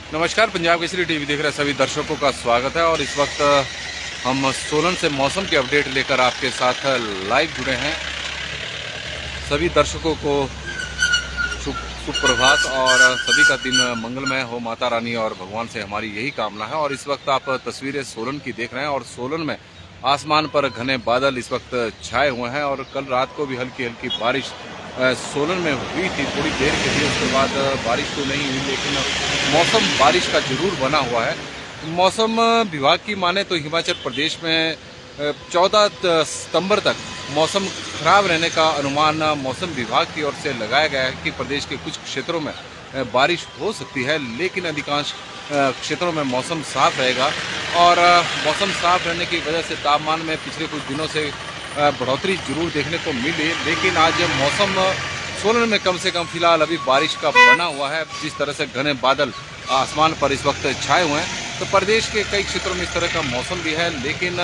नमस्कार, पंजाब केसरी टीवी देख रहे सभी दर्शकों का स्वागत है। और इस वक्त हम सोलन से मौसम की अपडेट लेकर आपके साथ लाइव जुड़े हैं। सभी दर्शकों को सुप्रभात और सभी का दिन मंगलमय हो। माता रानी और भगवान से हमारी यही कामना है। और इस वक्त आप तस्वीरें सोलन की देख रहे हैं और सोलन में आसमान पर घने बादल इस वक्त छाए हुए हैं। और कल रात को भी हल्की हल्की बारिश सोलन में हुई थी, थोड़ी देर के लिए। उसके बाद बारिश तो नहीं हुई, लेकिन मौसम बारिश का जरूर बना हुआ है। मौसम विभाग की माने तो हिमाचल प्रदेश में 14 सितंबर तक मौसम खराब रहने का अनुमान मौसम विभाग की ओर से लगाया गया है कि प्रदेश के कुछ क्षेत्रों में बारिश हो सकती है, लेकिन अधिकांश क्षेत्रों में मौसम साफ रहेगा। और मौसम साफ रहने की वजह से तापमान में पिछले कुछ दिनों से बढ़ोतरी जरूर देखने को मिली, लेकिन आज मौसम सोलन में कम से कम फिलहाल अभी बारिश का बना हुआ है। जिस तरह से घने बादल आसमान पर इस वक्त छाए हुए हैं, तो प्रदेश के कई क्षेत्रों में इस तरह का मौसम भी है, लेकिन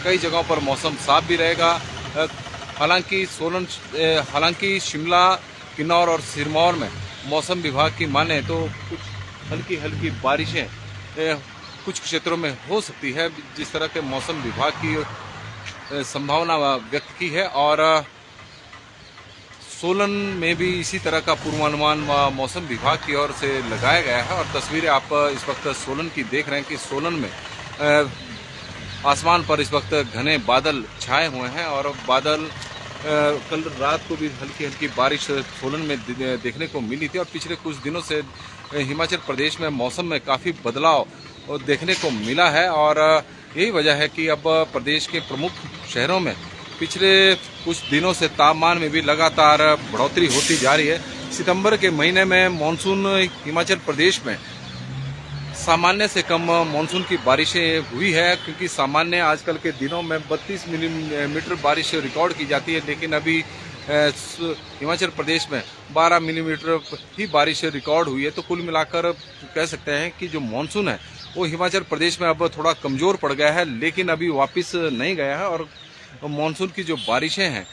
कई जगहों पर मौसम साफ भी रहेगा। हालांकि शिमला, किन्नौर और सिरमौर में मौसम विभाग की माने तो कुछ हल्की हल्की बारिशें कुछ क्षेत्रों में हो सकती है, जिस तरह के मौसम विभाग की संभावना व्यक्त की है। और सोलन में भी इसी तरह का पूर्वानुमान मौसम विभाग की ओर से लगाया गया है। और तस्वीरें आप इस वक्त सोलन की देख रहे हैं कि सोलन में आसमान पर इस वक्त घने बादल छाए हुए हैं। और बादल कल रात को भी हल्की हल्की बारिश सोलन में देखने को मिली थी। और पिछले कुछ दिनों से हिमाचल प्रदेश में मौसम में काफ़ी बदलाव देखने को मिला है। और यही वजह है कि अब प्रदेश के प्रमुख शहरों में पिछले कुछ दिनों से तापमान में भी लगातार बढ़ोतरी होती जा रही है। सितंबर के महीने में मानसून हिमाचल प्रदेश में सामान्य से कम मानसून की बारिशें हुई है, क्योंकि सामान्य आजकल के दिनों में 32 मिलीमीटर बारिश रिकॉर्ड की जाती है, लेकिन अभी हिमाचल प्रदेश में 12 मिलीमीटर ही बारिश रिकॉर्ड हुई है। तो कुल मिलाकर कह सकते हैं कि जो मानसून है वो हिमाचल प्रदेश में अब थोड़ा कमजोर पड़ गया है, लेकिन अभी वापस नहीं गया है। और मानसून की जो बारिशें हैं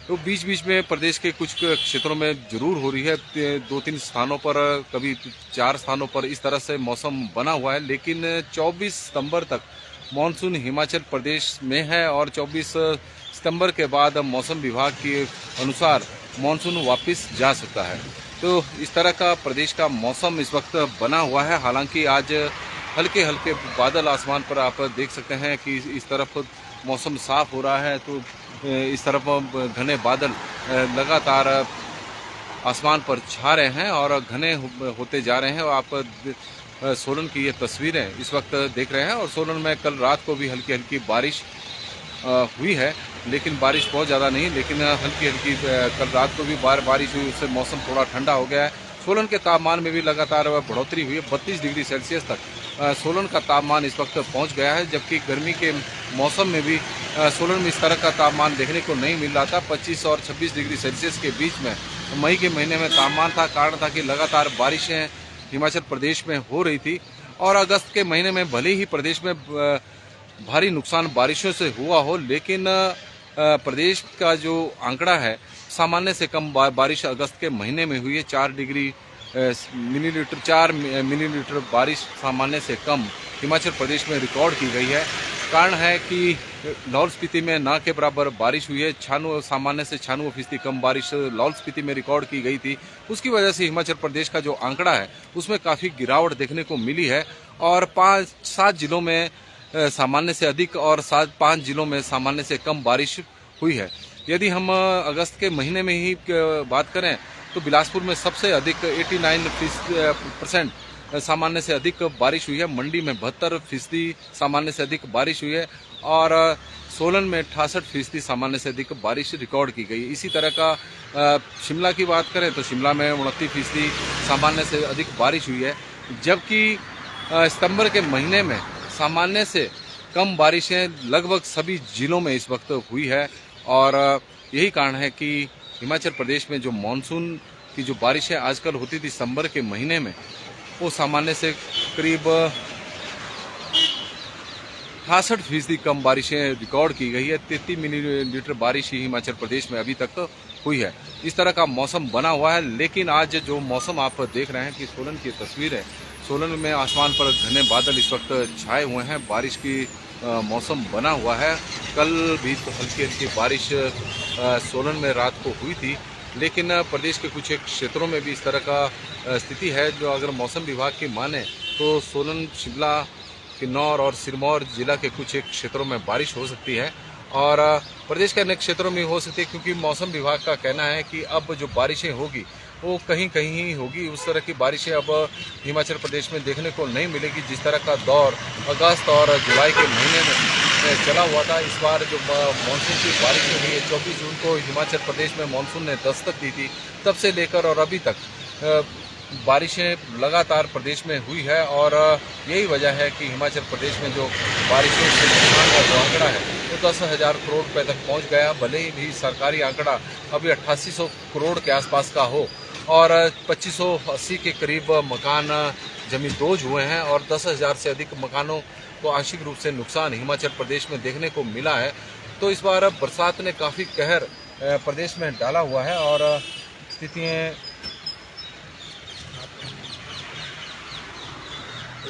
तो बीच बीच में प्रदेश के कुछ क्षेत्रों में जरूर हो रही है। 2-3 स्थानों पर, कभी 4 स्थानों पर इस तरह से मौसम बना हुआ है। लेकिन 24 सितंबर तक मानसून हिमाचल प्रदेश में है और 24 सितंबर के बाद मौसम विभाग के अनुसार मानसून वापस जा सकता है। तो इस तरह का प्रदेश का मौसम इस वक्त बना हुआ है। हालांकि आज हल्के हल्के बादल आसमान पर आप देख सकते हैं कि इस तरफ मौसम साफ हो रहा है, तो इस तरफ घने बादल लगातार आसमान पर छा रहे हैं और घने होते जा रहे हैं। और आप सोलन की ये तस्वीरें इस वक्त देख रहे हैं। और सोलन में कल रात को भी हल्की हल्की बारिश हुई है, लेकिन बारिश बहुत ज़्यादा नहीं, लेकिन हल्की हल्की कल रात को भी बारिश हुई, उससे मौसम थोड़ा ठंडा हो गया है। सोलन के तापमान में भी लगातार बढ़ोतरी हुई है। 32 डिग्री सेल्सियस तक सोलन का तापमान इस वक्त पहुंच गया है, जबकि गर्मी के मौसम में भी सोलन में इस तरह का तापमान देखने को नहीं मिल रहा था। 25 और 26 डिग्री सेल्सियस के बीच में मई के महीने में तापमान था। कारण था कि लगातार बारिशें हिमाचल प्रदेश में हो रही थी। और अगस्त के महीने में भले ही प्रदेश में भारी नुकसान बारिशों से हुआ हो, लेकिन प्रदेश का जो आंकड़ा है सामान्य से कम बारिश अगस्त के महीने में हुई है। 4 मिलीलीटर बारिश सामान्य से कम हिमाचल प्रदेश में रिकॉर्ड की गई है। कारण है कि लाहौल स्पीति में ना के बराबर बारिश हुई है। सामान्य से 96% कम बारिश लाहौल स्पीति में रिकॉर्ड की गई थी। उसकी वजह से हिमाचल प्रदेश का जो आंकड़ा है उसमें काफ़ी गिरावट देखने को मिली है। और 5-7 जिलों में सामान्य से अधिक और 5 जिलों में सामान्य से कम बारिश हुई है। यदि हम अगस्त के महीने में ही बात करें तो बिलासपुर में सबसे अधिक 89% सामान्य से अधिक बारिश हुई है। मंडी में 72% सामान्य से अधिक बारिश हुई है। और सोलन में 68% सामान्य से अधिक बारिश रिकॉर्ड की गई। इसी तरह का शिमला की बात करें तो शिमला में 29% सामान्य से अधिक बारिश हुई है। जबकि सितंबर के महीने में सामान्य से कम बारिशें लगभग सभी जिलों में इस वक्त हुई है। और यही कारण है कि हिमाचल प्रदेश में जो मानसून की जो बारिशें आजकल होती थी सितंबर के महीने में, वो सामान्य से करीब 68% कम बारिशें रिकॉर्ड की गई है। 33 मिलीलीटर बारिश ही हिमाचल प्रदेश में अभी तक हुई है। इस तरह का मौसम बना हुआ है। लेकिन आज जो मौसम आप देख रहे हैं कि सोलन की तस्वीर है, सोलन में आसमान पर घने बादल इस वक्त छाए हुए हैं। बारिश की मौसम बना हुआ है। कल भी तो हल्की हल्की बारिश सोलन में रात को हुई थी, लेकिन प्रदेश के कुछ एक क्षेत्रों में भी इस तरह का स्थिति है, जो अगर मौसम विभाग की माने तो सोलन, शिमला, किन्नौर और सिरमौर जिला के कुछ एक क्षेत्रों में बारिश हो सकती है और प्रदेश के अनेक क्षेत्रों में हो सकती है, क्योंकि मौसम विभाग का कहना है कि अब जो बारिशें होगी वो कहीं कहीं ही होगी। उस तरह की बारिशें अब हिमाचल प्रदेश में देखने को नहीं मिलेगी जिस तरह का दौर अगस्त और जुलाई के महीने में चला हुआ था। इस बार जो मानसून की बारिशें हुई है, 24 जून को हिमाचल प्रदेश में मानसून ने दस्तक दी थी, तब से लेकर और अभी तक बारिशें लगातार प्रदेश में हुई है और यही वजह है कि हिमाचल प्रदेश में जो बारिशों से नुकसान का जो आंकड़ा है वो 10,000 करोड़ रुपए तक पहुंच गया। भले ही भी सरकारी आंकड़ा अभी 8800 करोड़ के आसपास का हो और 2580 के करीब मकान जमींदोज हुए हैं और 10,000 से अधिक मकानों को आंशिक रूप से नुकसान हिमाचल प्रदेश में देखने को मिला है। तो इस बार बरसात ने काफ़ी कहर प्रदेश में डाला हुआ है और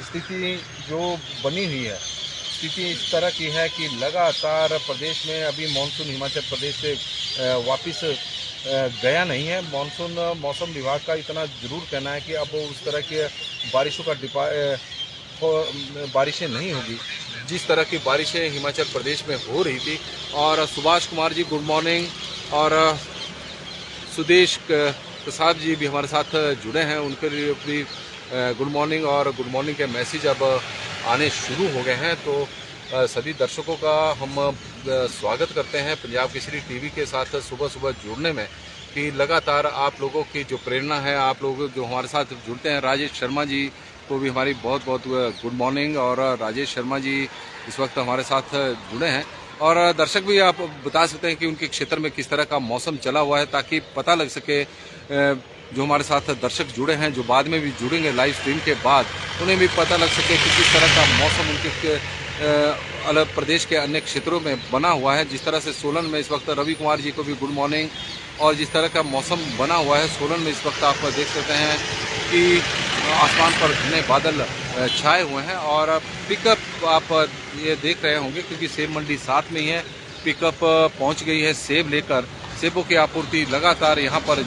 स्थिति जो बनी हुई है, स्थिति इस तरह की है कि लगातार प्रदेश में अभी मानसून हिमाचल प्रदेश से वापस गया नहीं है। मानसून मौसम विभाग का इतना ज़रूर कहना है कि अब उस तरह की बारिशों का बारिशें नहीं होगी जिस तरह की बारिशें हिमाचल प्रदेश में हो रही थी। और सुभाष कुमार जी गुड मॉर्निंग और सुदेश प्रसाद जी भी हमारे साथ जुड़े हैं, उनके लिए भी गुड मॉर्निंग और गुड मॉर्निंग के मैसेज अब आने शुरू हो गए हैं। तो सभी दर्शकों का हम स्वागत करते हैं पंजाब केसरी टीवी के साथ सुबह सुबह जुड़ने में, कि लगातार आप लोगों की जो प्रेरणा है, आप लोग जो हमारे साथ जुड़ते हैं। राजेश शर्मा जी को भी हमारी बहुत बहुत गुड मॉर्निंग और राजेश शर्मा जी इस वक्त हमारे साथ जुड़े हैं और दर्शक भी आप बता सकते हैं कि उनके क्षेत्र में किस तरह का मौसम चला हुआ है, ताकि पता लग सके जो हमारे साथ दर्शक जुड़े हैं, जो बाद में भी जुड़ेंगे लाइव स्ट्रीम के बाद, उन्हें भी पता लग सके कि किस तरह का मौसम उनके अलग प्रदेश के अन्य क्षेत्रों में बना हुआ है। जिस तरह से सोलन में इस वक्त रवि कुमार जी को भी गुड मॉर्निंग, और जिस तरह का मौसम बना हुआ है सोलन में इस वक्त आप देख सकते हैं कि आसमान पर घने बादल छाए हुए हैं और पिकअप आप ये देख रहे होंगे क्योंकि सेब मंडी साथ में ही है। पिकअप पहुंच गई है सेब लेकर, सेबों की आपूर्ति लगातार यहाँ पर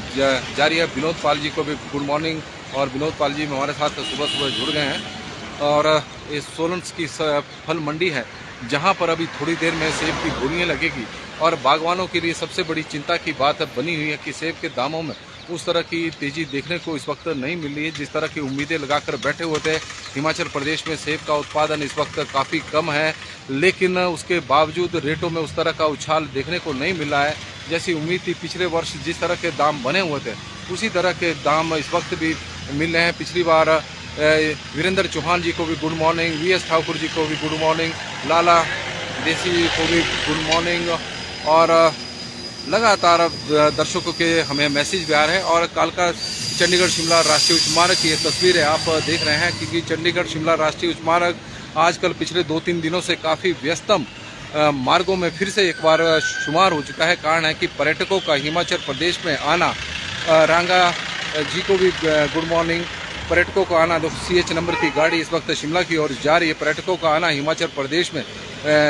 जारी है। विनोद पाल जी को भी गुड मॉर्निंग, और विनोद पाल जी हमारे साथ सुबह सुबह जुड़ गए हैं। और ये सोलन की फल मंडी है जहाँ पर अभी थोड़ी देर में सेब की बोलियाँ लगेगी और बागवानों के लिए सबसे बड़ी चिंता की बात बनी हुई है कि सेब के दामों में उस तरह की तेजी देखने को इस वक्त नहीं मिल रही है जिस तरह की उम्मीदें लगाकर बैठे हुए थे। हिमाचल प्रदेश में सेब का उत्पादन इस वक्त काफ़ी कम है, लेकिन उसके बावजूद रेटों में उस तरह का उछाल देखने को नहीं मिल रहा है जैसी उम्मीद थी। पिछले वर्ष जिस तरह के दाम बने हुए थे उसी तरह के दाम इस वक्त भी मिल रहे हैं। पिछली बार वीरेंद्र चौहान जी को भी good morning, VS Thakur ji को भी गुड मॉर्निंग, लाला देसी जी को भी गुड मॉर्निंग, और लगातार दर्शकों के हमें मैसेज भी आ रहे हैं। और कालका चंडीगढ़ शिमला राष्ट्रीय उच्च मार्ग की ये तस्वीरें आप देख रहे हैं, क्योंकि चंडीगढ़ शिमला राष्ट्रीय उच्च मार्ग आजकल पिछले 2-3 दिनों से काफ़ी व्यस्तम मार्गों में फिर से एक बार शुमार हो चुका है। कारण है कि पर्यटकों का हिमाचल प्रदेश में आना, रांगा जी को भी गुड मॉर्निंग, पर्यटकों को आना, CH नंबर की गाड़ी इस वक्त शिमला की ओर जा रही है। पर्यटकों का आना हिमाचल प्रदेश में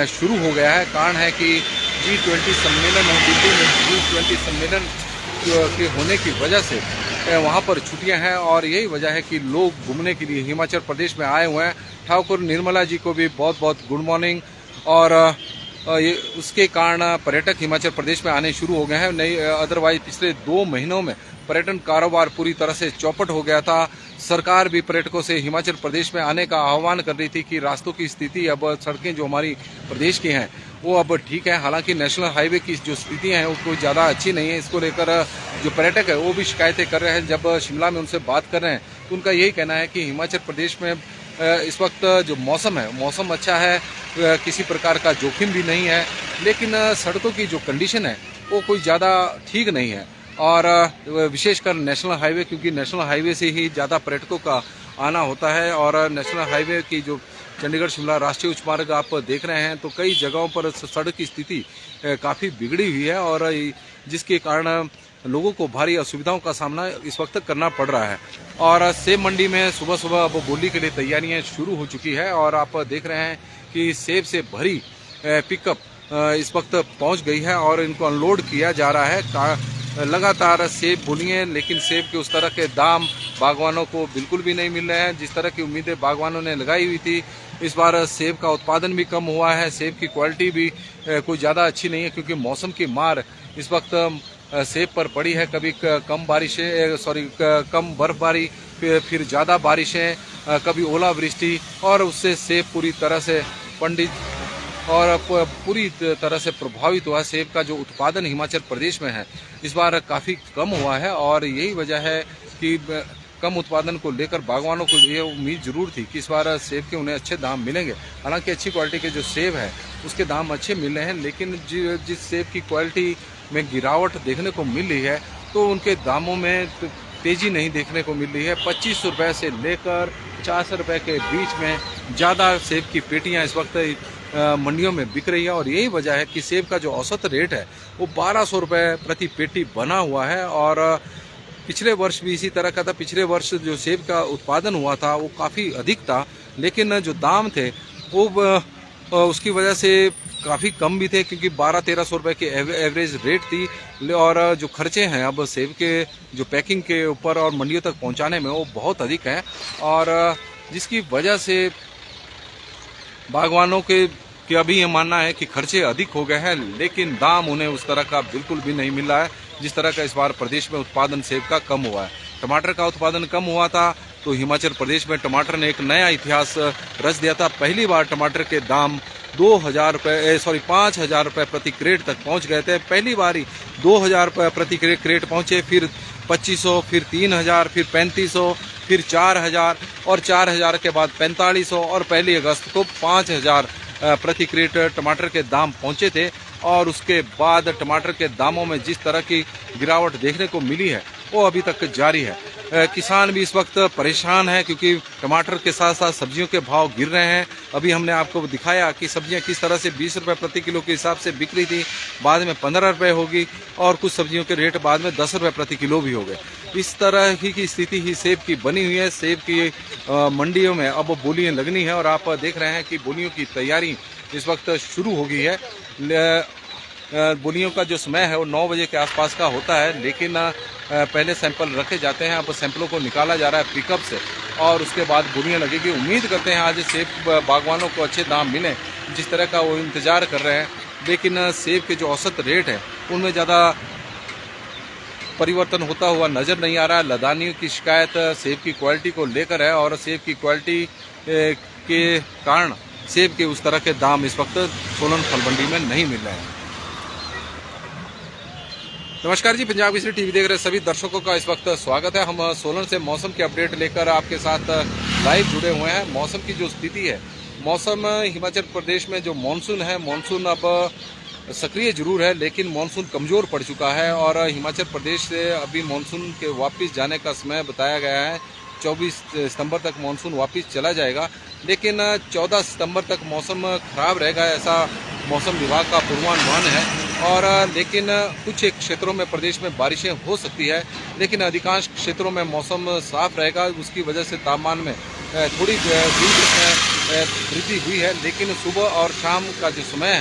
शुरू हो गया है। कारण है कि G20 सम्मेलन है, दिल्ली में G20 सम्मेलन के होने की वजह से वहाँ पर छुट्टियां हैं और यही वजह है कि लोग घूमने के लिए हिमाचल प्रदेश में आए हुए हैं। ठाकुर निर्मला जी को भी बहुत बहुत गुड मॉर्निंग, और ये उसके कारण पर्यटक हिमाचल प्रदेश में आने शुरू हो गए हैं। नहीं अदरवाइज पिछले 2 महीनों में पर्यटन कारोबार पूरी तरह से चौपट हो गया था। सरकार भी पर्यटकों से हिमाचल प्रदेश में आने का आह्वान कर रही थी कि रास्तों की स्थिति, अब सड़कें जो हमारी प्रदेश की हैं वो अब ठीक है। हालांकि नेशनल हाईवे की जो स्थिति है वो कोई ज़्यादा अच्छी नहीं है। इसको लेकर जो पर्यटक है वो भी शिकायतें कर रहे हैं। जब शिमला में उनसे बात कर रहे हैं तो उनका यही कहना है कि हिमाचल प्रदेश में इस वक्त जो मौसम है, मौसम अच्छा है, किसी प्रकार का जोखिम भी नहीं है, लेकिन सड़कों की जो कंडीशन है वो कोई ज़्यादा ठीक नहीं है। और विशेषकर नेशनल हाईवे, क्योंकि नेशनल हाईवे से ही ज़्यादा पर्यटकों का आना होता है। और नेशनल हाईवे की जो चंडीगढ़ शिमला राष्ट्रीय उच्च मार्ग आप देख रहे हैं तो कई जगहों पर सड़क की स्थिति काफ़ी बिगड़ी हुई है और जिसके कारण लोगों को भारी असुविधाओं का सामना इस वक्त करना पड़ रहा है। और सेब मंडी में सुबह सुबह अब बोली के लिए तैयारियां शुरू हो चुकी है और आप देख रहे हैं कि सेब से भरी पिकअप इस वक्त पहुंच गई है और इनको अनलोड किया जा रहा है। लगातार सेब बोलिए, लेकिन सेब के उस तरह के दाम बागवानों को बिल्कुल भी नहीं मिल रहे हैं जिस तरह की उम्मीदें बागवानों ने लगाई हुई थी। इस बार सेब का उत्पादन भी कम हुआ है, सेब की क्वालिटी भी कोई ज़्यादा अच्छी नहीं है क्योंकि मौसम की मार इस वक्त सेब पर पड़ी है। कभी कम बारिशें कम बर्फबारी, फिर ज़्यादा बारिशें, कभी ओलावृष्टि, और उससे सेब पूरी तरह से पूरी तरह से प्रभावित हुआ। सेब का जो उत्पादन हिमाचल प्रदेश में है इस बार काफ़ी कम हुआ है और यही वजह है कि कम उत्पादन को लेकर बागवानों को ये उम्मीद जरूर थी कि इस बार सेब के उन्हें अच्छे दाम मिलेंगे। हालांकि अच्छी क्वालिटी के जो सेब है उसके दाम अच्छे मिल रहे हैं, लेकिन जिस सेब की क्वालिटी में गिरावट देखने को मिल रही है तो उनके दामों में तेज़ी नहीं देखने को मिल रही है। 25 रुपये से लेकर 50 रुपये के बीच में ज़्यादा सेब की पेटियाँ इस वक्त मंडियों में बिक रही है और यही वजह है कि सेब का जो औसत रेट है वो 1200 रुपये प्रति पेटी बना हुआ है। और पिछले वर्ष भी इसी तरह का था। पिछले वर्ष जो सेब का उत्पादन हुआ था वो काफ़ी अधिक था, लेकिन जो दाम थे वो उसकी वजह से काफ़ी कम भी थे क्योंकि 1200-1300 रुपये की एवरेज रेट थी। और जो खर्चे हैं अब सेब के जो पैकिंग के ऊपर और मंडियों तक पहुंचाने में वो बहुत अधिक हैं और जिसकी वजह से बागवानों के अभी ये मानना है कि खर्चे अधिक हो गए हैं, लेकिन दाम उन्हें उस तरह का बिल्कुल भी नहीं मिल रहा है जिस तरह का इस बार प्रदेश में उत्पादन सेब का कम हुआ है। टमाटर का उत्पादन कम हुआ था तो हिमाचल प्रदेश में टमाटर ने एक नया इतिहास रच दिया था। पहली बार टमाटर के दाम 5,000 रुपये प्रति क्रेट तक पहुंच गए थे। पहली बार ही 2,000 रुपये प्रति क्रेट पहुंचे, फिर 2,500, फिर 3,000, फिर 3,500, फिर 4,000 और 4,000 के बाद 4,500 और 1 अगस्त को 5,000 प्रति क्रेट टमाटर के दाम पहुंचे थे। और उसके बाद टमाटर के दामों में जिस तरह की गिरावट देखने को मिली है वो अभी तक जारी है। किसान भी इस वक्त परेशान है क्योंकि टमाटर के साथ साथ सब्जियों के भाव गिर रहे हैं। अभी हमने आपको दिखाया कि सब्जियां किस तरह से 20 रुपये प्रति किलो के हिसाब से बिक रही थी, बाद में 15 रुपये होगी और कुछ सब्जियों के रेट बाद में 10 रुपये प्रति किलो भी हो गए। इस तरह ही की स्थिति ही सेब की बनी हुई है। सेब की मंडियों में अब बोलियां लगनी है और आप देख रहे हैं कि बोलियों की तैयारी इस वक्त शुरू हो गई है। बोलियों का जो समय है वो 9 बजे के आसपास का होता है, लेकिन पहले सैंपल रखे जाते हैं। अब सैंपलों को निकाला जा रहा है पिकअप से और उसके बाद बोलियां लगेगी। उम्मीद करते हैं आज सेब बागवानों को अच्छे दाम मिले जिस तरह का वो इंतजार कर रहे हैं, लेकिन सेब के जो औसत रेट है उनमें ज़्यादा परिवर्तन होता हुआ नज़र नहीं आ रहा है। लदानियों की शिकायत सेब की क्वालिटी को लेकर है और सेब की क्वालिटी के कारण सेब के उस तरह के दाम इस वक्त सोलन फल मंडी में नहीं मिल रहे हैं। नमस्कार जी, पंजाब केसरी टीवी देख रहे सभी दर्शकों का इस वक्त स्वागत है। हम सोलन से मौसम की अपडेट लेकर आपके साथ लाइव जुड़े हुए हैं। मौसम की जो स्थिति है, मौसम हिमाचल प्रदेश में जो मानसून है, मानसून अब सक्रिय जरूर है लेकिन मानसून कमज़ोर पड़ चुका है और हिमाचल प्रदेश से अभी मानसून के वापस जाने का समय बताया गया है। 24 सितंबर तक मानसून वापस चला जाएगा, लेकिन 14 सितंबर तक मौसम खराब रहेगा ऐसा मौसम विभाग का पूर्वानुमान है। और लेकिन कुछ क्षेत्रों में प्रदेश में बारिशें हो सकती है, लेकिन अधिकांश क्षेत्रों में मौसम साफ रहेगा। उसकी वजह से तापमान में थोड़ी वृद्धि हुई है, लेकिन सुबह और शाम का जो समय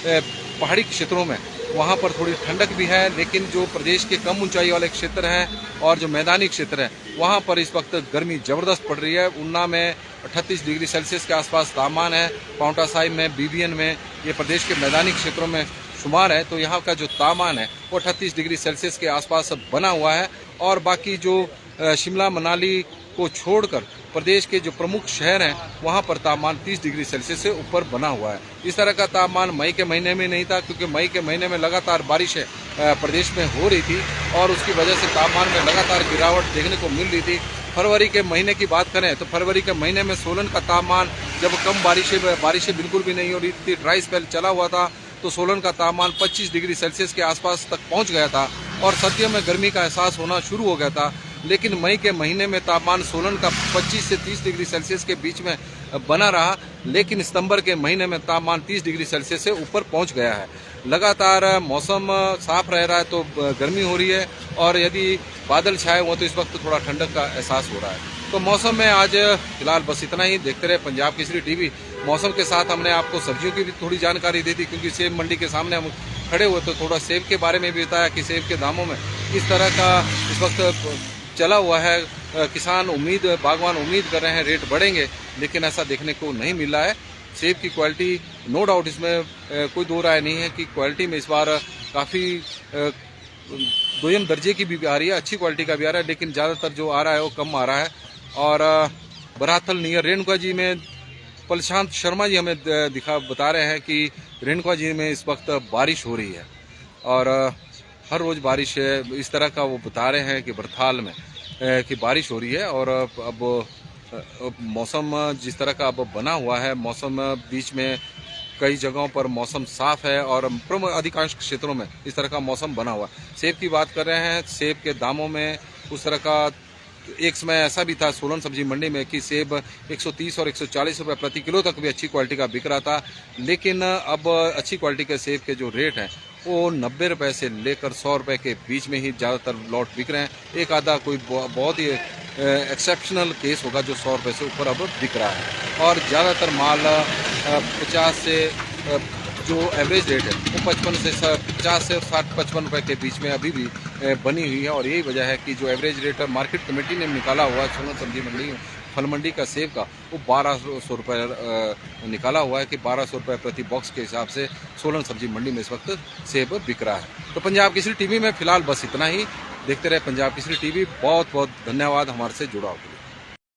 है पहाड़ी क्षेत्रों में वहाँ पर थोड़ी ठंडक भी है, लेकिन जो प्रदेश के कम ऊंचाई वाले क्षेत्र हैं और जो मैदानी क्षेत्र है वहाँ पर इस वक्त गर्मी ज़बरदस्त पड़ रही है। ऊना में 38 डिग्री सेल्सियस के आसपास तापमान है, पाउंटा साहिब में, बीबीएन में, ये प्रदेश के मैदानी क्षेत्रों में शुमार है। तो यहाँ का जो तापमान है वो 38 डिग्री सेल्सियस के आसपास बना हुआ है और बाकी जो शिमला मनाली को छोड़कर प्रदेश के जो प्रमुख शहर हैं वहाँ पर तापमान 30 डिग्री सेल्सियस से ऊपर बना हुआ है। इस तरह का तापमान मई के महीने में नहीं था क्योंकि मई के महीने में लगातार बारिशें प्रदेश में हो रही थी और उसकी वजह से तापमान में लगातार गिरावट देखने को मिल रही थी। फरवरी के महीने की बात करें तो फरवरी के महीने में सोलन का तापमान जब कम बारिशें बिल्कुल भी नहीं हो रही थी, ड्राई स्पेल चला हुआ था, तो सोलन का तापमान 25 डिग्री सेल्सियस के आसपास तक पहुंच गया था और सर्दियों में गर्मी का एहसास होना शुरू हो गया था। लेकिन मई के महीने में तापमान सोलन का 25 से 30 डिग्री सेल्सियस के बीच में बना रहा, लेकिन सितंबर के महीने में तापमान 30 डिग्री सेल्सियस से ऊपर पहुंच गया है। लगातार मौसम साफ रह रहा है तो गर्मी हो रही है, और यदि बादल छाए हुए तो इस वक्त थोड़ा ठंडक का एहसास हो रहा है। तो मौसम में आज फिलहाल बस इतना ही। देखते रहे पंजाब केसरी टीवी। मौसम के साथ हमने आपको सब्जियों की भी थोड़ी जानकारी दी थी, क्योंकि सेब मंडी के सामने हम खड़े हुए तो थोड़ा सेब के बारे में भी बताया कि सेब के दामों में किस तरह का इस वक्त चला हुआ है। किसान बागवान उम्मीद कर रहे हैं रेट बढ़ेंगे, लेकिन ऐसा देखने को नहीं मिल रहा है। सेब की क्वालिटी नो डाउट, इसमें कोई दो राय नहीं है कि क्वालिटी में इस बार काफ़ी दोयम दर्जे की भी आ रही है, अच्छी क्वालिटी का भी आ रहा है, लेकिन ज़्यादातर जो आ रहा है वो कम आ रहा है। और बराथल नियर रेणुका जी में प्रशांत शर्मा जी हमें बता रहे हैं कि रेणुका जी में इस वक्त बारिश हो रही है, और हर रोज़ बारिश है, इस तरह का वो बता रहे हैं कि बरथाल में कि बारिश हो रही है। और अब मौसम जिस तरह का अब बना हुआ है, मौसम बीच में कई जगहों पर मौसम साफ है और अधिकांश क्षेत्रों में इस तरह का मौसम बना हुआ है। सेब की बात कर रहे हैं, सेब के दामों में उस तरह का एक समय ऐसा भी था सोलन सब्जी मंडी में कि सेब 130 और 140 रुपये प्रति किलो तक भी अच्छी क्वालिटी का बिक रहा था, लेकिन अब अच्छी क्वालिटी के सेब के जो रेट हैं वो 90 रुपये से लेकर 100 रुपये के बीच में ही ज़्यादातर लॉट बिक रहे हैं। एक आधा कोई बहुत ही एक्सेप्शनल केस होगा जो 100 रुपये से ऊपर अब बिक रहा है, और ज़्यादातर माल 50 से जो एवरेज रेट है वो 55 से 50 से 60-55 रुपये के बीच में अभी भी बनी हुई है। और यही वजह है कि जो एवरेज रेट मार्केट कमेटी ने निकाला हुआ है सोलन सब्जी मंडी फल मंडी का सेब का, वो 1200 रुपये निकाला हुआ है कि 1200 रुपये प्रति बॉक्स के हिसाब से सोलन सब्जी मंडी में इस वक्त सेब बिक रहा है। तो पंजाब केसरी टीवी में फिलहाल बस इतना ही। देखते रहे पंजाब केसरी टीवी। बहुत बहुत धन्यवाद हमारे से जुड़ाव के लिए।